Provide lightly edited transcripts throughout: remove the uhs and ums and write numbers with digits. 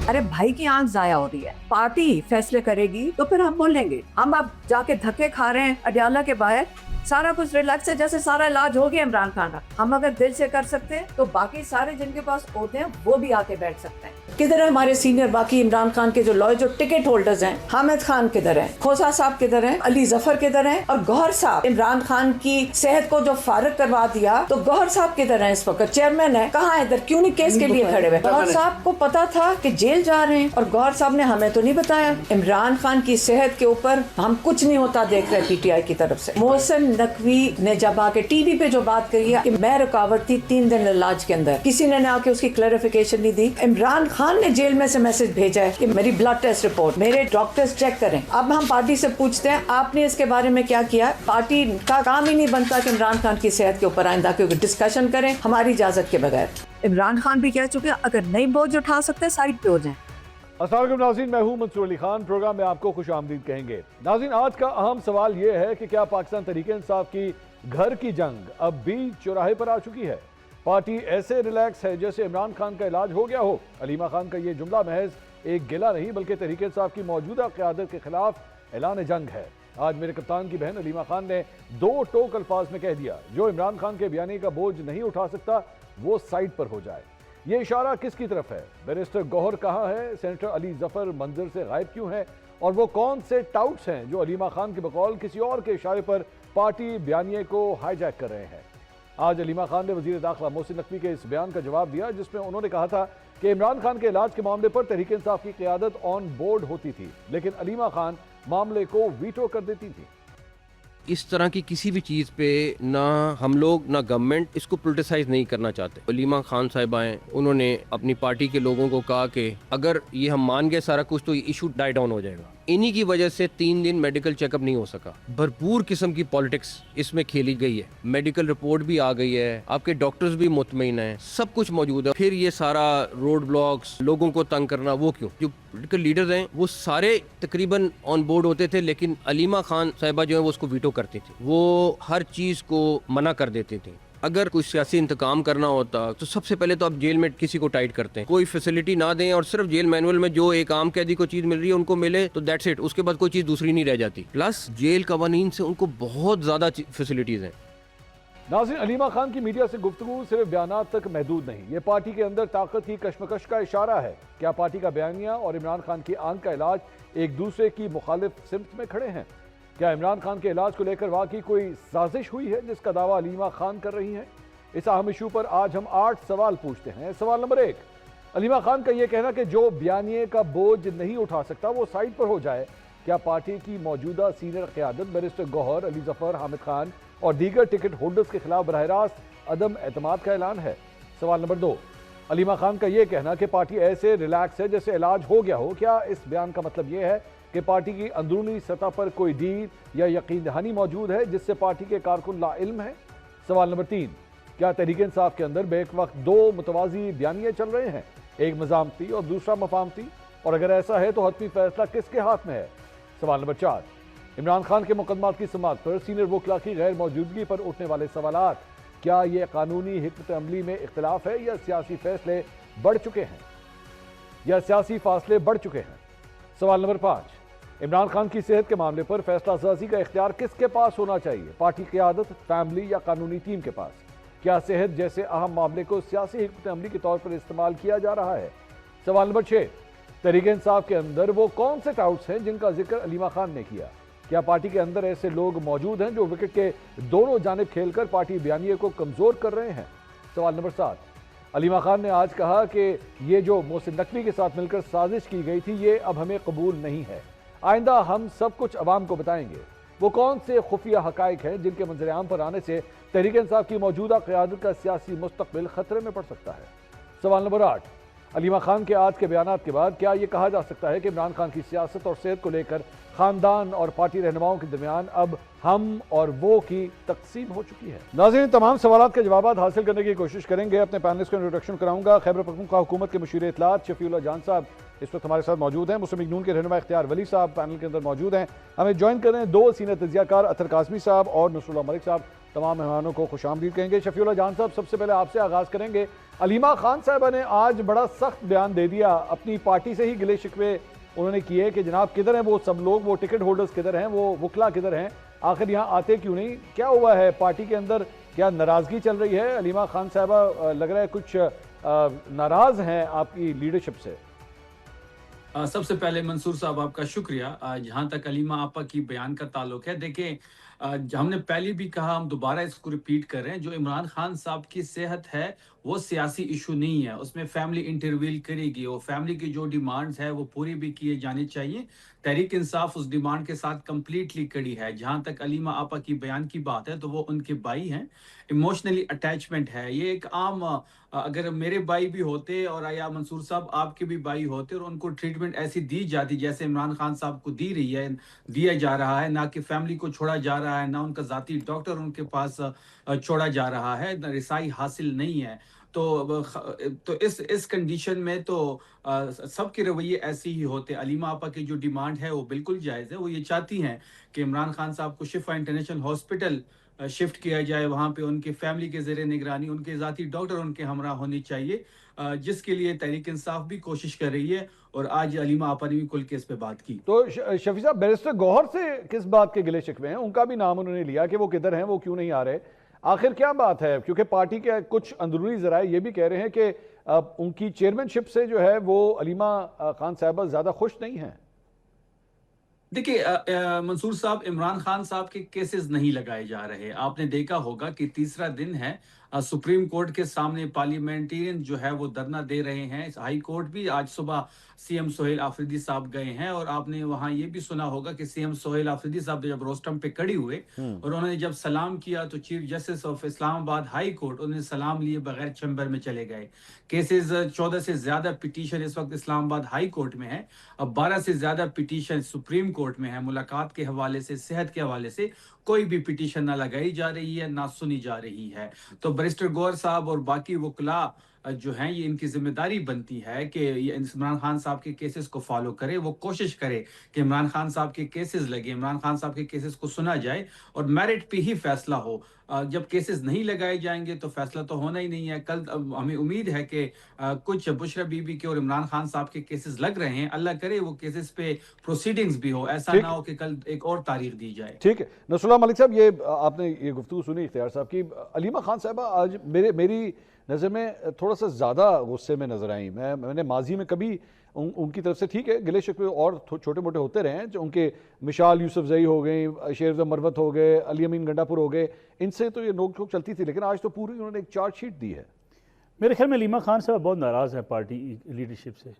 अरे भाई की आंख जाया हो रही है, पार्टी फैसले करेगी तो फिर हम बोलेंगे। हम अब जाके धक्के खा रहे हैं अडयाला के बाहर, सारा कुछ रिलैक्स है, जैसे सारा इलाज हो गया इमरान खान का। हम अगर दिल से कर सकते हैं तो बाकी सारे जिनके पास होते हैं वो भी आके बैठ सकते हैं। किधर है हमारे सीनियर बाकी इमरान खान के जो लॉयर, जो टिकट होल्डर्स हैं? हामिद खान किधर है, खोसा साहब किधर है, अली जफर किधर है, और गौहर साहब इमरान खान की सेहत को जो फारिग करवा दिया, तो गौहर साहब किधर है? इस वक्त चेयरमैन है, कहाँ है? इधर क्यों नहीं केस के लिए खड़े हुए? गौहर साहब को पता था कि जेल जा रहे हैं और गौहर साहब ने हमें तो नहीं बताया। इमरान खान की सेहत के ऊपर हम कुछ नहीं होता देख रहे पीटीआई की तरफ से। मोहसिन नकवी ने जब आके टीवी पे जो बात करी है कि मैं रुकावट थी 3 दिन इलाज के अंदर, किसी ने आके उसकी क्लैरिफिकेशन नहीं दी। इमरान खान ने जेल में से मैसेज भेजा है कि मेरी ब्लड टेस्ट रिपोर्ट मेरे डॉक्टर्स चेक करें। अब हम पार्टी से पूछते हैं आपने इसके बारे में क्या किया? पार्टी का काम ही नहीं बनता कि इमरान खान की सेहत के ऊपर आइंदा क्योंकि डिस्कशन करें हमारी इजाजत के बगैर। इमरान खान भी कह चुके हैं अगर नहीं बोझ उठा सकते साइड पे हो जाए। अस्सलाम वालेकुम नाज़रीन, मैं हूं मंसूर अली खान। प्रोग्राम में आपको खुश आमदीद कहेंगे। नाज़रीन, आज का अहम सवाल ये है कि क्या पाकिस्तान तहरीक इंसाफ की घर की जंग अब भी चौराहे पर आ चुकी है? पार्टी ऐसे रिलैक्स है जैसे इमरान खान का इलाज हो गया हो। अलीमा खान का ये जुमला महज एक गिला नहीं बल्कि तहरीक इंसाफ की मौजूदा क़यादत के खिलाफ ऐलान जंग है। आज मेरे कप्तान की बहन अलीमा खान ने 2 टोक अल्फाज में कह दिया, जो इमरान खान के बयानी का बोझ नहीं उठा सकता वो साइड पर हो जाए। ये इशारा किसकी तरफ है? बैरिस्टर गौहर कहाँ है? सेनेटर अली जफर मंजर से गायब क्यों है? और वो कौन से टाउट्स हैं जो अलीमा खान के बकौल किसी और के इशारे पर पार्टी बयानिए को हाईजैक कर रहे हैं? आज अलीमा खान ने वजीर दाखिला मोहसिन नकवी के इस बयान का जवाब दिया जिसमें उन्होंने कहा था कि इमरान खान के इलाज के मामले पर तहरीक इंसाफ की क़यादत ऑन बोर्ड होती थी, लेकिन अलीमा खान मामले को वीटो कर देती थी। इस तरह की किसी भी चीज़ पे ना हम लोग ना गवर्नमेंट इसको पोलिटिसाइज नहीं करना चाहते। अलीमा खान साहिबा हैं, उन्होंने अपनी पार्टी के लोगों को कहा कि अगर ये हम मान गए सारा कुछ तो ये इशू डाई डाउन हो जाएगा। इन्हीं की वजह से 3 दिन मेडिकल चेकअप नहीं हो सका। भरपूर किस्म की पॉलिटिक्स इसमें खेली गई है। मेडिकल रिपोर्ट भी आ गई है, आपके डॉक्टर्स भी मुतमईन हैं, सब कुछ मौजूद है। फिर ये सारा रोड ब्लॉक्स, लोगों को तंग करना, वो क्यों? जो पोलिटिकल लीडर्स हैं वो सारे तकरीबन ऑन बोर्ड होते थे, लेकिन अलीमा खान साहिबा जो है वो उसको वीटो करती थी। वो हर चीज को मना कर देती थी। अगर कोई सियासी इंतकाम करना होता तो सबसे पहले तो आप जेल में किसी को टाइट करते हैं, कोई फैसिलिटी ना दें और सिर्फ जेल मैनुअल में जो एक आम कैदी को चीज मिल रही है उनको मिले तो दैट्स इट। उसके बाद कोई चीज दूसरी नहीं रह जाती। प्लस जेल कवानीन से उनको बहुत ज्यादा फैसिलिटीज हैं। नाज़रीन, अलीमा खान की मीडिया से गुफ्तगू सिर्फ बयानात तक महदूद नहीं, ये पार्टी के अंदर ताकत की कशमकश का इशारा है। क्या पार्टी का बयानिया और इमरान खान की आंख का इलाज एक दूसरे की मुखालिफ सिमत में खड़े हैं? क्या इमरान खान के इलाज को लेकर वाकई कोई साजिश हुई है जिसका दावा अलीमा खान कर रही हैं? इस अहम इशू पर आज हम 8 सवाल पूछते हैं। सवाल नंबर 1, अलीमा खान का यह कहना कि जो बयानिए का बोझ नहीं उठा सकता वो साइड पर हो जाए, क्या पार्टी की मौजूदा सीनियर क़यादत बैरिस्टर गौहर, अली जफर, हामिद खान और दीगर टिकट होल्डर्स के खिलाफ बरह रास्त अदम एतमाद का ऐलान है? सवाल नंबर 2, अलीमा खान का यह कहना कि पार्टी ऐसे रिलैक्स है जैसे इलाज हो गया हो, क्या इस बयान का मतलब यह है कि पार्टी की अंदरूनी सतह पर कोई डील या यकीन दहानी मौजूद है जिससे पार्टी के कारकुन लाइल्म है? सवाल नंबर 3, क्या तहरीक इंसाफ के अंदर बेक वक्त 2 मुतवाजी बयानिए चल रहे हैं, एक मज़ामती और दूसरा मफामती, और अगर ऐसा है तो हतमी फैसला किसके हाथ में है? सवाल नंबर 4, इमरान खान के मुकदमात की समाअत पर सीनियर वकला की गैर मौजूदगी पर उठने वाले सवालात, क्या ये कानूनी हिकमत अमली में इख्तिलाफ है या सियासी फैसले बढ़ चुके हैं सवाल नंबर 5, इमरान खान की सेहत के मामले पर फैसला साजी का इख्तियार किसके पास होना चाहिए, पार्टी क़यादत, फैमिली या कानूनी टीम के पास? क्या सेहत जैसे अहम मामले को सियासी हिकमत अमली के तौर पर इस्तेमाल किया जा रहा है? सवाल नंबर 6, तहरीक इंसाफ के अंदर वो कौन से टाउट्स हैं जिनका जिक्र अलीमा खान ने किया? क्या पार्टी के अंदर ऐसे लोग मौजूद हैं जो विकेट के दोनों जानिब खेलकर पार्टी बयानिए को कमजोर कर रहे हैं? सवाल नंबर 7, अलीमा खान ने आज कहा कि ये जो मोहसिन नकवी के साथ मिलकर साजिश की गई थी ये अब हमें कबूल नहीं है, आइंदा हम सब कुछ अवाम को बताएंगे। वो कौन से खुफिया हकाइक हैं जिनके मंजर-ए-आम पर आने से तहरीक इंसाफ की मौजूदा क़यादत का सियासी मुस्तक़बिल खतरे में पड़ सकता है? सवाल नंबर 8, अलीमा खान के आज के बयानात के बाद क्या ये कहा जा सकता है कि इमरान खान की सियासत और सेहत को लेकर खानदान और पार्टी रहनुमाओं के दरमियान अब हम और वो की तकसीम हो चुकी है? नाज़रीन, तमाम सवालात के जवाब हासिल करने की कोशिश करेंगे। अपने पैनलिस्ट को इंट्रोडक्शन कराऊंगा। खैबर पख्तूनख्वा हुकूमत के मुशीर इत्तलात शफीउल्लाह जान साहब इस वक्त हमारे साथ मौजूद हैं। मुस्लिम लीग नून के रहनुमा इख्तियार वली साहब पैनल के अंदर मौजूद हैं। हमें ज्वाइन कर रहे हैं 2 सीनियर तजियाकार अतर काज़मी साहब और नसरुल्लाह मलिक साहब। तमाम मेहमानों को खुशामदीद कहेंगे। शफीउल्लाह जान साहब, सबसे पहले आपसे आगाज़ करेंगे। अलीमा खान साहिबा ने आज बड़ा सख्त बयान दे दिया, अपनी पार्टी से ही गिले शिकवे उन्होंने किए कि जनाब किधर हैं वो सब लोग, वो टिकट होल्डर्स किधर हैं, वो वकला किधर हैं, आखिर यहाँ आते क्यों नहीं, क्या हुआ है पार्टी के अंदर, क्या नाराज़गी चल रही है? अलीमा खान साहिबा लग रहा है कुछ नाराज़ हैं आपकी लीडरशिप से। सबसे पहले मंसूर साहब आपका शुक्रिया। जहाँ तक अलीमा आपा की बयान का ताल्लुक है, देखिए हमने पहले भी कहा, हम दोबारा इसको रिपीट कर रहे हैं, जो इमरान खान साहब की सेहत है वो सियासी इशू नहीं है, उसमें फैमिली इंटरवील करेगी, वो फैमिली की जो डिमांड्स है वो पूरी भी किए जाने चाहिए। तहरीक इंसाफ उस डिमांड के साथ कंप्लीटली कड़ी है। जहाँ तक अलीमा आपा की बयान की बात है तो वो उनके भाई हैं, इमोशनली अटैचमेंट है, ये एक आम अगर मेरे भाई भी होते और या मंसूर साहब आपके भी भाई होते और उनको ट्रीटमेंट ऐसी दी जाती जैसे इमरान खान साहब को दी रही है, दिया जा रहा है, ना कि फैमिली को छोड़ा जा रहा है, ना उनका जाती डॉक्टर उनके पास छोड़ा जा रहा है, रिसाई हासिल नहीं है, तो इस कंडीशन में तो सबके रवैये ऐसे ही होते। अलीमा आपा की जो डिमांड है वो बिल्कुल जायज़ है। वो ये चाहती हैं कि इमरान खान साहब को शिफा इंटरनेशनल हॉस्पिटल शिफ्ट किया जाए, वहाँ पे उनके फैमिली के ज़ेरे निगरानी उनके ज़ाती डॉक्टर उनके हमरा होनी चाहिए, जिसके लिए तहरीक इंसाफ भी कोशिश कर रही है और आज अलीमा आपा ने भी खुल के इस पे बात की। तो शफी साहब, बैरिस्टर गौहर से किस बात के गिले शिकवे हैं? उनका भी नाम उन्होंने लिया कि वो किधर हैं, वो क्यों नहीं आ रहे, आखिर क्या बात है? क्योंकि पार्टी के कुछ अंदरूनी ज़राए ये भी कह रहे हैं कि उनकी चेयरमैनशिप से जो है वो अलीमा खान साहिबा ज़्यादा खुश नहीं हैं। देखिए मंसूर साहब, इमरान खान साहब के केसेस नहीं लगाए जा रहे। आपने देखा होगा कि तीसरा दिन है, सुप्रीम कोर्ट के सामने पार्लियामेंटेरियन जो है वो धरना दे रहे हैं। हाई कोर्ट भी आज सुबह सीएम सोहेल आफरीदी साहब गए हैं और आपने वहां ये भी सुना होगा कि सीएम सोहेल आफरीदी साहब जब रोस्टम पे खड़ी हुए और उन्होंने जब सलाम किया तो chief justice of Islamabad high court उन्होंने सलाम लिए बगैर चैम्बर में चले गए। केसेस 14 से ज्यादा पिटीशन इस वक्त इस्लामाबाद हाई कोर्ट में है, अब 12 से ज्यादा पिटीशन सुप्रीम कोर्ट में है। मुलाकात के हवाले से, सेहत के हवाले से कोई भी पिटीशन ना लगाई जा रही है, ना सुनी जा रही है। तो बैरिस्टर गौहर साहब और बाकी वकला जो हैं, ये इनकी जिम्मेदारी बनती है कि ये इमरान खान साहब के केसेस को फॉलो करे, वो कोशिश करे कि इमरान खान साहब के केसेस लगे, इमरान खान साहब के केसेस को सुना जाए और मेरिट पे ही फैसला हो। जब केसेस नहीं लगाए जाएंगे तो फैसला तो होना ही नहीं है। कल हमें उम्मीद है कि कुछ बुशरा बीबी के और इमरान खान साहब के केसेस लग रहे हैं, अल्लाह करे वो केसेस पे प्रोसीडिंग्स भी हो, ऐसा ना हो कि कल एक और तारीख दी जाए। ठीक है नसरुल्लाह मलिक साहब, ये आपने ये गुफ्तगू सुनी इख्तियार साहब की। अलीमा खान साहिबा आज मेरी नज़र में थोड़ा सा ज़्यादा गुस्से में नज़र आई। मैंने माजी में कभी उनकी तरफ से, ठीक है गिले शिकवे और छोटे मोटे होते रहे हैं, जो उनके मिशाल यूसुफजई हो गई, शेर मरवत हो गए, अली अमीन गंडापुर हो गए, इनसे तो ये नोक झोंक चलती थी, लेकिन आज तो पूरी उन्होंने एक चार्जशीट दी है। मेरे ख्याल में अलीमा खान साहब बहुत नाराज़ है पार्टी लीडरशिप से,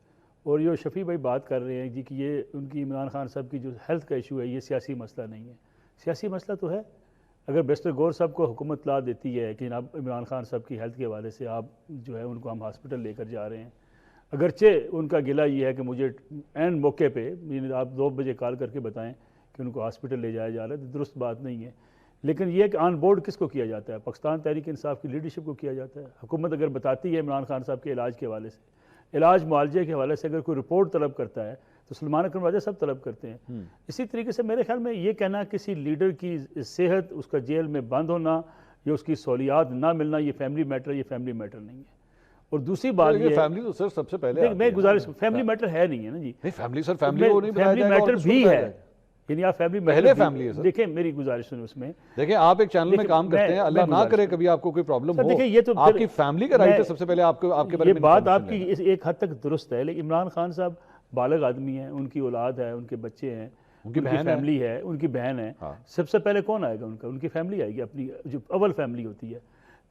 और जो शफ़ी भाई बात कर रहे हैं जी कि ये उनकी इमरान खान साहब की जो हेल्थ का इशू है ये सियासी मसला नहीं है। सियासी मसला तो है, अगर बैरिस्टर गौहर साहब को हुकूमत ला देती है कि जनाब इमरान खान साहब की हेल्थ के हवाले से आप जो है उनको हम हॉस्पिटल लेकर जा रहे हैं, अगरचे उनका गिला ये है कि मुझे एंड मौके पे आप 2 बजे कॉल करके बताएं कि उनको हॉस्पिटल ले जाया जा रहा है, तो दुरुस्त बात नहीं है। लेकिन ये कि ऑन बोर्ड किसको किया जाता है? पाकिस्तान तहरीक इंसाफ की लीडरशिप को किया जाता है। हुकूमत अगर बताती है इमरान खान साहब के इलाज के हवाले से, इलाज मुआवजे के हवाले से अगर कोई रिपोर्ट तलब करता है तो सलमान अकरम राजा सब तलब करते हैं। इसी तरीके से मेरे ख्याल में ये कहना किसी लीडर की सेहत, उसका जेल में बंद होना या उसकी सहूलियात ना मिलना ये फैमिली मैटर, ये फैमिली मैटर नहीं है। और दूसरी बात ये फैमिली तो सर सबसे पहले मैं गुजारिश, फैमिली मैटर है नहीं है ना जी, नहीं फैमिली सर फैमिली वो नहीं फैमिली मैटर भी है, यानी आप फैमिली पहले फैमिली है सर। देखिए मेरी गुजारिश सुनिए, उसमें देखिए आप एक चैनल में काम करते हैं, अल्लाह ना करे कभी आपको कोई प्रॉब्लम हो, देखिए ये तो आपकी फैमिली का राइट है सबसे पहले आपके बारे में। ये बात आपकी एक हद तक दुरुस्त है, लेकिन इमरान खान साहब बालग आदमी है, उनकी औलाद है, उनके बच्चे हैं, उनकी फैमिली है, उनकी बहन है। सबसे पहले कौन आएगा? उनकी फैमिली आएगी, अपनी जो अव्वल फैमिली होती है।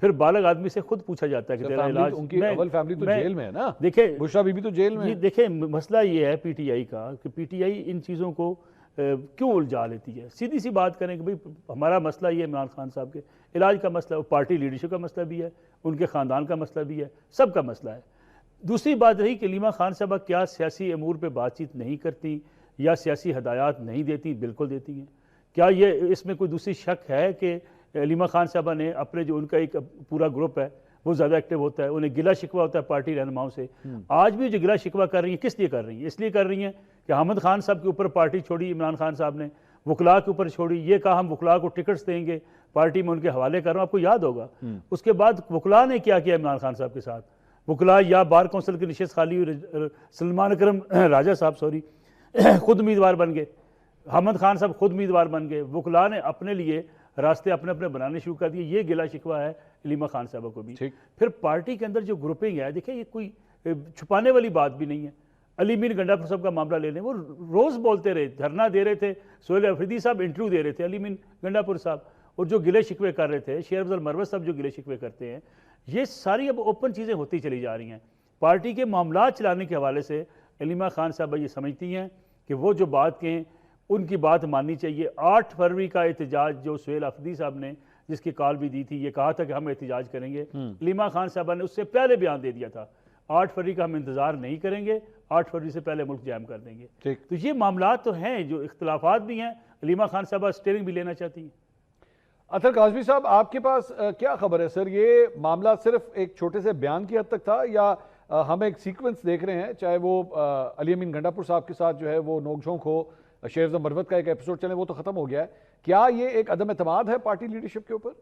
फिर बालग आदमी से खुद पूछा जाता है कि तेरा इलाज, उनकी अव्वल फैमिली तो जेल में है ना। देखिए बुशरा बीबी तो जेल में है। देखिए मसला ये है पीटीआई का कि पीटीआई इन चीज़ों को क्यों उलझा लेती है। सीधी सी बात करें कि भाई हमारा मसला ये इमरान खान साहब के इलाज का मसला, पार्टी लीडरशिप का मसला भी है, उनके ख़ानदान का मसला भी है, सबका मसला है। दूसरी बात रही कि अलीमा खान साहबा क्या सियासी अमूर पे बातचीत नहीं करती या सियासी हदायत नहीं देती? बिल्कुल देती हैं। क्या ये इसमें कोई दूसरी शक है कि अलीमा खान साहबा ने अपने जो उनका एक पूरा ग्रुप है वो ज़्यादा एक्टिव होता है, उन्हें गिला शिकवा होता है पार्टी रहनुमाओं से? आज भी जो गिला शिकवा कर रही हैं किस लिए कर रही हैं? इसलिए कर रही हैं कि अहमद खान साहब के ऊपर पार्टी छोड़ी इमरान खान साहब ने, वकला के ऊपर छोड़ी, ये कहा हम वकला को टिकट्स देंगे पार्टी में उनके हवाले कर रहा हूँ, आपको याद होगा। उसके बाद वकला ने क्या किया इमरान खान साहब के साथ, वकला या बार कौंसिल की नशिस्त खाली हुई, सलमान अकरम राजा साहब खुद उम्मीदवार बन गए, अहमद खान साहब खुद उम्मीदवार बन गए, वकला ने अपने लिए रास्ते अपने अपने बनाने शुरू कर दिए। ये गिला शिकवा है अलीमा खान साहब को भी। फिर पार्टी के अंदर जो ग्रुपिंग है, देखिए ये कोई छुपाने वाली बात भी नहीं है। अली मीर गंडापुर साहब का मामला ले लें, वो रोज़ बोलते रहे, धरना दे रहे थे, सोहेल अफरीदी साहब इंटरव्यू दे रहे थे, अली मीर गंडापुर साहब, और जो गिले शिकवे कर रहे थे, शेर अफजल मरवत साहब जो गिले शिकवे करते हैं, ये सारी अब ओपन चीज़ें होती चली जा रही हैं। पार्टी के मामला चलाने के हवाले से अलीमा खान साहब ये समझती हैं कि वो जो बात कहें उनकी बात माननी चाहिए। 8 फरवरी का एहतजाज जो सोहेल अफरीदी साहब ने जिसकी कॉल भी दी थी, ये कहा था कि हम एहतजाज करेंगे, अलीमा खान साहब ने उससे पहले बयान दे दिया था 8 फरवरी का हम इंतज़ार नहीं करेंगे, 8 फरवरी से पहले मुल्क जाम कर देंगे। तो ये मामला तो हैं, जो इख्तलाफात भी हैं, अलीमा खान साहब स्टीयरिंग भी लेना चाहती हैं। अतर काज़मी साहब, आपके पास क्या खबर है सर, ये मामला सिर्फ एक छोटे से बयान की हद तक था या हम एक सीक्वेंस देख रहे हैं, चाहे वो अली अमीन गंडापुर साहब के साथ जो है वो नोकझोंक हो, शेर अफजल मरवत का एक एपिसोड चले, वो तो खत्म हो गया है, क्या ये एक अदम एतमाद है पार्टी लीडरशिप के ऊपर?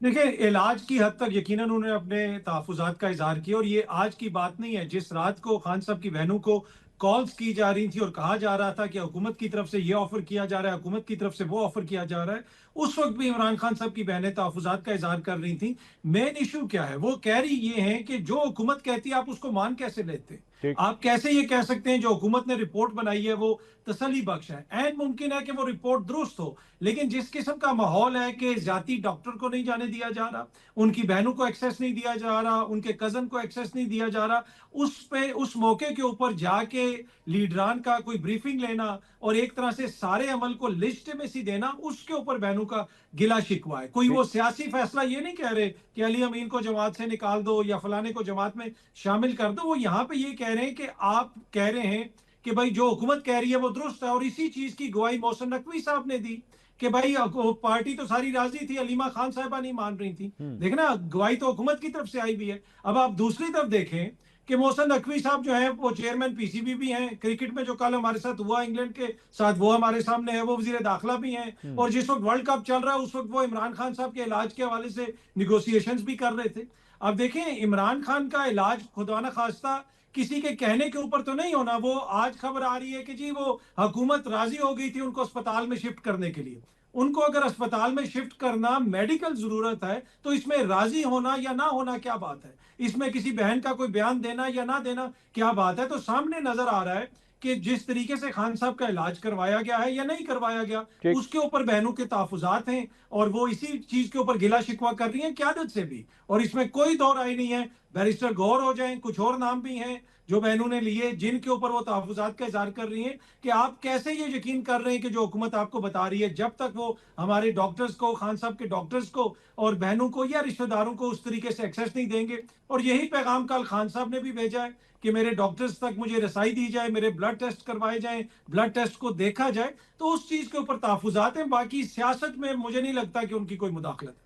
देखिए, इलाज की हद तक यकीनन उन्होंने अपने तहफ़्फ़ुज़ात का इज़हार किया, और ये आज की बात नहीं है। जिस रात को खान साहब की बहनों को कॉल्स की जा रही थी और कहा जा रहा था कि हुकूमत की तरफ से ये ऑफर किया जा रहा है, हुकूमत की तरफ से वो ऑफर किया जा रहा है, उस वक्त भी इमरान खान साहब की बहनें तहफ़्फ़ुज़ात का इज़हार कर रही थी। मेन इशू क्या है, वो कह रही ये है कि जो हुकूमत कहती है आप उसको मान कैसे लेते, आप कैसे ये कह सकते हैं जो हुकूमत ने रिपोर्ट बनाई है वो तसल्ली बख्श है। एंड मुमकिन है कि वो रिपोर्ट दुरुस्त हो, लेकिन जिस किस्म का माहौल है कि जाती डॉक्टर को नहीं जाने दिया जा रहा, उनकी बहनों को एक्सेस नहीं दिया जा रहा, उनके कजन को एक्सेस नहीं दिया जा रहा, उस पे उस मौके के ऊपर जाके लीडरान का कोई ब्रीफिंग लेना और एक तरह से सारे अमल को लिजिटिमेसी देना, उसके ऊपर बहनों का गिला शिकवा है। कोई वो सियासी फैसला ये नहीं कह रहे कि अली अमीन को जमात से निकाल दो या फलाने को जमात में शामिल कर दो। वो यहाँ पे ये कह रहे हैं कि आप कह रहे हैं कि भाई जो हुकूमत कह रही है वो दुरुस्त है, और इसी चीज की गवाही मोहसिन नकवी साहब ने दी कि भाई पार्टी तो सारी राजी थी, अलीमा खान साहिबा नहीं मान रही थी। देखना, गवाही तो हुकूमत की तरफ से आई भी है। अब आप दूसरी तरफ देखें कि मोहसिन नकवी साहब जो है वो चेयरमैन पीसीबी भी हैं, क्रिकेट में जो कल हमारे साथ हुआ इंग्लैंड के साथ वो हमारे सामने है, वो वजीर दाखिला भी हैं, और जिस वक्त वर्ल्ड कप चल रहा है उस वक्त वो इमरान खान साहब के इलाज के हवाले से निगोशिएशंस भी कर रहे थे। अब देखें, इमरान खान का इलाज खुदा न खास्ता किसी के कहने के ऊपर तो नहीं होना। वो आज खबर आ रही है कि जी वो हुकूमत राजी हो गई थी उनको अस्पताल में शिफ्ट करने के लिए। उनको अगर अस्पताल में शिफ्ट करना मेडिकल जरूरत है तो इसमें राजी होना या ना होना क्या बात है, इसमें किसी बहन का कोई बयान देना या ना देना क्या बात है। तो सामने नजर आ रहा है कि जिस तरीके से खान साहब का इलाज करवाया गया है या नहीं करवाया गया, उसके ऊपर बहनों के तहफुजात हैं, और वो इसी चीज के ऊपर गिला शिकवा कर रही हैं क़यादत से भी, और इसमें कोई दो राय नहीं है। बैरिस्टर गौर हो जाएं, कुछ और नाम भी हैं जो बहनों ने लिए जिनके ऊपर वो तहफुजात का इज़हार कर रही हैं कि आप कैसे ये यकीन कर रहे हैं कि जो हुकूमत आपको बता रही है, जब तक वो हमारे डॉक्टर्स को, खान साहब के डॉक्टर्स को और बहनों को या रिश्तेदारों को उस तरीके से एक्सेस नहीं देंगे। और यही पैगाम कल खान साहब ने भी भेजा है कि मेरे डॉक्टर्स तक मुझे रसाई दी जाए, मेरे ब्लड टेस्ट करवाए जाएं, ब्लड टेस्ट को देखा जाए। तो उस चीज के ऊपर तहफुजात हैं, बाकी सियासत में मुझे नहीं लगता कि उनकी कोई मुदाखलत है।